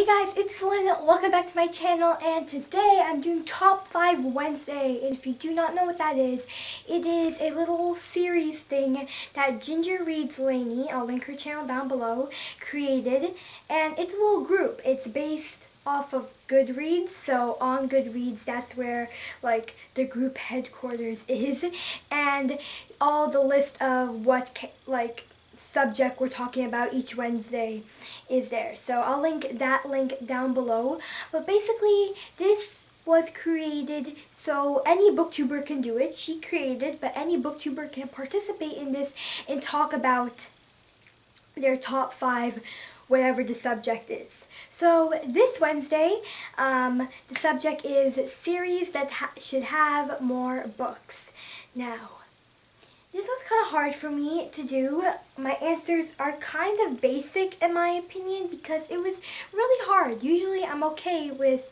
Hey guys, it's Lynn. Welcome back to my channel, and today I'm doing Top 5 Wednesday. And if you do not know what that is, it is a little series thing that Ginger Reads Lainey, I'll link her channel down below, created. And it's a little group. It's based off of Goodreads, so on Goodreads that's where like the group headquarters is, and all the list of what subject we're talking about each Wednesday is there. So I'll link that link down below. But basically this was created so any booktuber can do it. She created, but any booktuber can participate in this and talk about their top 5 whatever the subject is. So this Wednesday, the subject is series that should have more books. Now, this was kind of hard for me to do. My answers are kind of basic in my opinion because it was really hard. Usually I'm okay with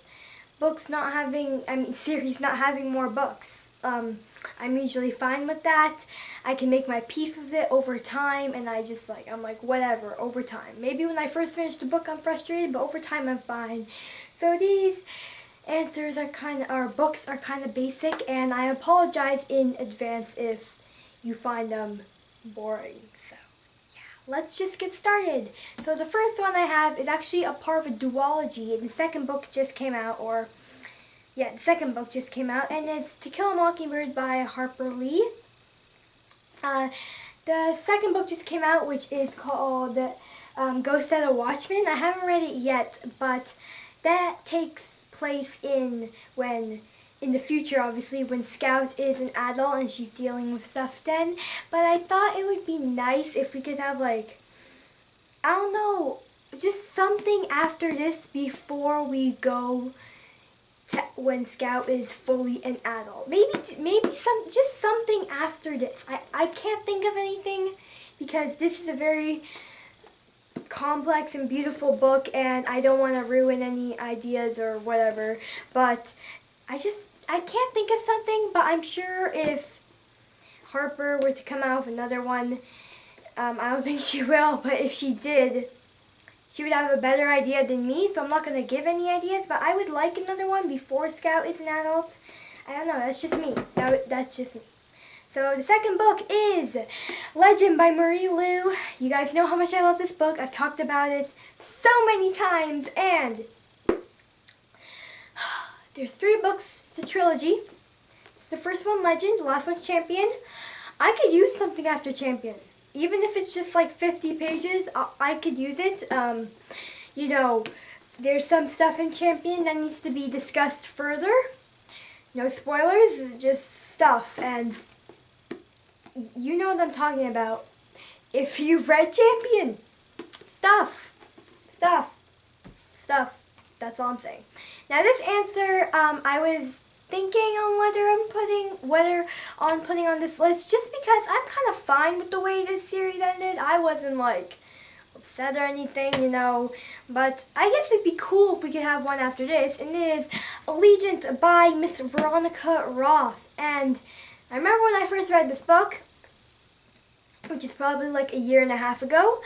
books not having, series not having more books. I'm usually fine with that. I can make my peace with it over time, and I'm like, whatever, over time. Maybe when I first finish the book I'm frustrated, but over time I'm fine. So these answers books are kind of basic, and I apologize in advance if you find them boring. So yeah, let's just get started. So the first one I have is actually a part of a duology, and the second book just came out, the second book just came out, and it's To Kill a Mockingbird by Harper Lee. The second book just came out, which is called Ghost at a Watchman. I haven't read it yet, but that takes place in the future, obviously, when Scout is an adult and she's dealing with stuff then. But I thought it would be nice if we could have, I don't know, just something after this before we go to when Scout is fully an adult. Maybe just something after this. I can't think of anything because this is a very complex and beautiful book, and I don't want to ruin any ideas or whatever. But I can't think of something, but I'm sure if Harper were to come out with another one, I don't think she will, but if she did, she would have a better idea than me, so I'm not going to give any ideas, but I would like another one before Scout is an adult. I don't know, that's just me. That's just me. So the second book is Legend by Marie Lu. You guys know how much I love this book. I've talked about it so many times, and there's 3 books. It's a trilogy. It's the first one, Legend. The last one's Champion. I could use something after Champion. Even if it's just 50 pages, I could use it. You know, there's some stuff in Champion that needs to be discussed further. No spoilers, just stuff. And you know what I'm talking about. If you've read Champion, stuff. That's all I'm saying. Now this answer, I was thinking on putting on this list just because I'm kind of fine with the way this series ended. I wasn't upset or anything, you know, but I guess it'd be cool if we could have one after this, and it is Allegiant by Miss Veronica Roth. And I remember when I first read this book, which is probably a year and a half ago,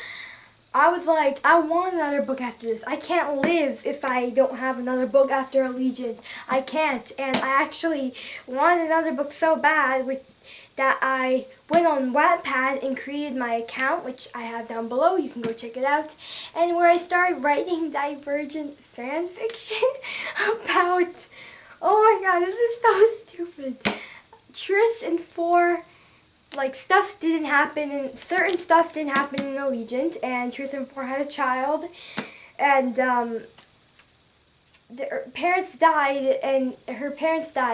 I was like, I want another book after this. I can't live if I don't have another book after Allegiant. I can't. And I actually wanted another book so bad that I went on Wattpad and created my account, which I have down below. You can go check it out. And where I started writing Divergent fan fiction about, oh my god, this is so stupid. Tris and 4... stuff didn't happen, and certain stuff didn't happen in Allegiant, and Tristan 4 had a child, and her parents died.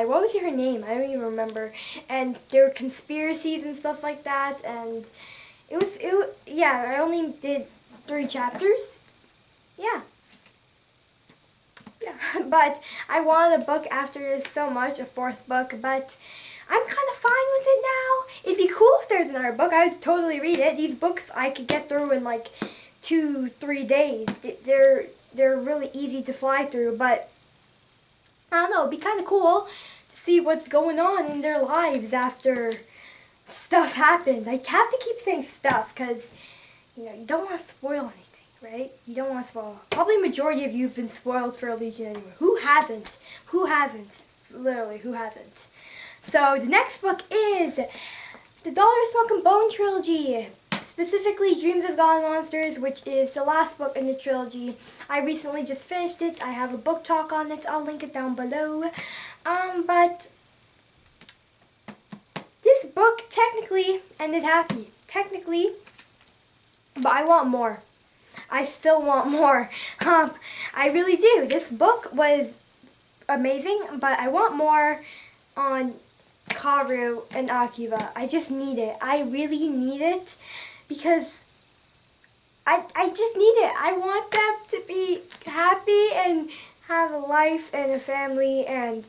What was her name? I don't even remember. And there were conspiracies and stuff like that, and I only did 3 chapters. Yeah, but I wanted a book after this so much, a 4th book, but I'm kind of fine with it now. It'd be cool if there's another book. I'd totally read it. These books I could get through in 2-3 days. They're really easy to fly through, but I don't know, it'd be kind of cool to see what's going on in their lives after stuff happened. I have to keep saying stuff because, you don't want to spoil anything. right? You don't want to spoil. Probably majority of you have been spoiled for Allegiant anyway. Who hasn't? Who hasn't? Literally, who hasn't? So the next book is the Dollar Smoke and Bone trilogy. Specifically Dreams of God and Monsters, which is the last book in the trilogy. I recently just finished it. I have a book talk on it. I'll link it down below. But this book technically ended happy. Technically, but I want more. I still want more. I really do. This book was amazing, but I want more on Kaoru and Akiba. I just need it. I really need it because I just need it. I want them to be happy and have a life and a family and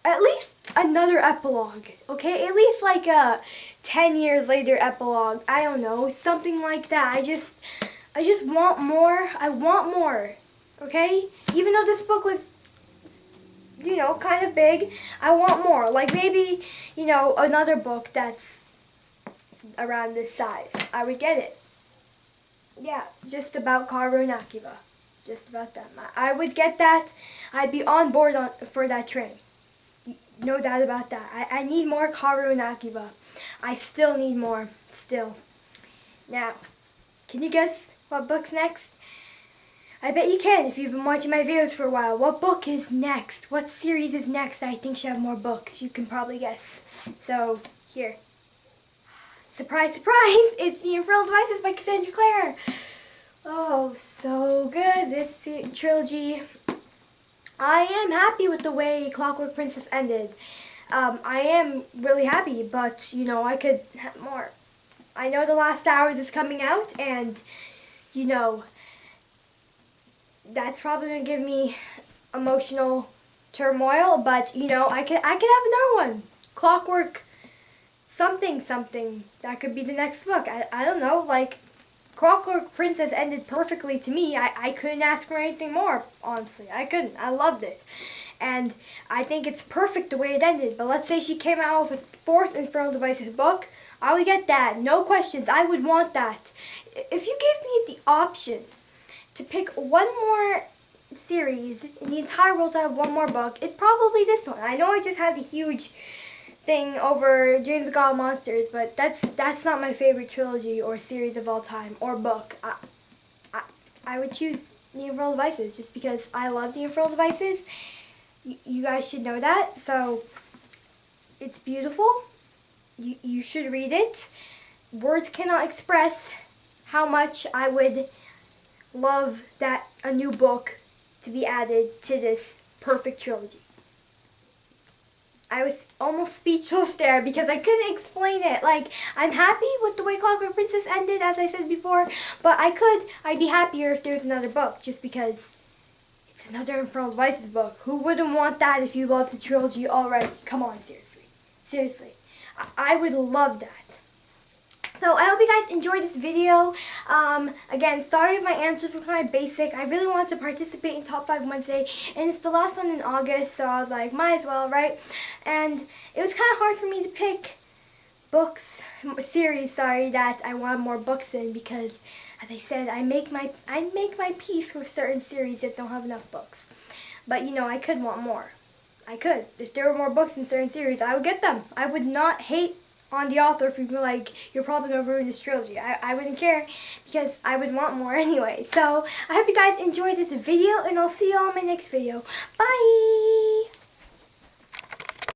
at least another epilogue, okay? At least like a 10 years later epilogue. I don't know, something like that. I just want more. I want more, okay? Even though this book was, you know, kind of big, I want more. Like maybe, you know, another book that's around this size. I would get it. Yeah, just about Kaoru and Akiba. Just about them. I would get that. I'd be on board for that train. No doubt about that. I need more Kaoru and Akiba. I still need more. Still. Now, can you guess what book's next? I bet you can if you've been watching my videos for a while. What book is next? What series is next I think should have more books? You can probably guess. So, here. Surprise, surprise! It's The Infernal Devices by Cassandra Clare. Oh, so good. This trilogy. I am happy with the way Clockwork Princess ended. I am really happy, but, you know, I could have more. I know The Last Hours is coming out, and, you know, that's probably going to give me emotional turmoil, but, you know, I could have another one. Clockwork something. That could be the next book. I don't know, like, Clockwork Princess ended perfectly to me. I couldn't ask for anything more, honestly. I couldn't. I loved it. And I think it's perfect the way it ended. But let's say she came out with a fourth Infernal Devices book. I would get that. No questions. I would want that. If you gave me the option to pick one more series in the entire world to have one more book, it's probably this one. I know I just had a huge thing over Dreams of God and Monsters, but that's not my favorite trilogy or series of all time or book. I would choose The Infernal Devices just because I love The Infernal Devices. You guys should know that. So it's beautiful. You should read it. Words cannot express how much I would love that a new book to be added to this perfect trilogy. I was almost speechless there because I couldn't explain it. Like, I'm happy with the way Clockwork Princess ended, as I said before, but I'd be happier if there's another book, just because it's another Infernal Devices book. Who wouldn't want that if you love the trilogy already? Come on, seriously. Seriously. I would love that. So I hope you guys enjoyed this video. Again, sorry if my answers were kind of basic. I really wanted to participate in Top 5 Wednesday, and it's the last one in August, so I was like, might as well, right? And it was kind of hard for me to pick series, that I wanted more books in, because, as I said, I make my peace with certain series that don't have enough books. But, you know, I could want more. I could. If there were more books in certain series, I would get them. I would not hate on the author if you'd be like, you're probably going to ruin this trilogy. I wouldn't care, because I would want more anyway. So, I hope you guys enjoyed this video, and I'll see you all in my next video. Bye!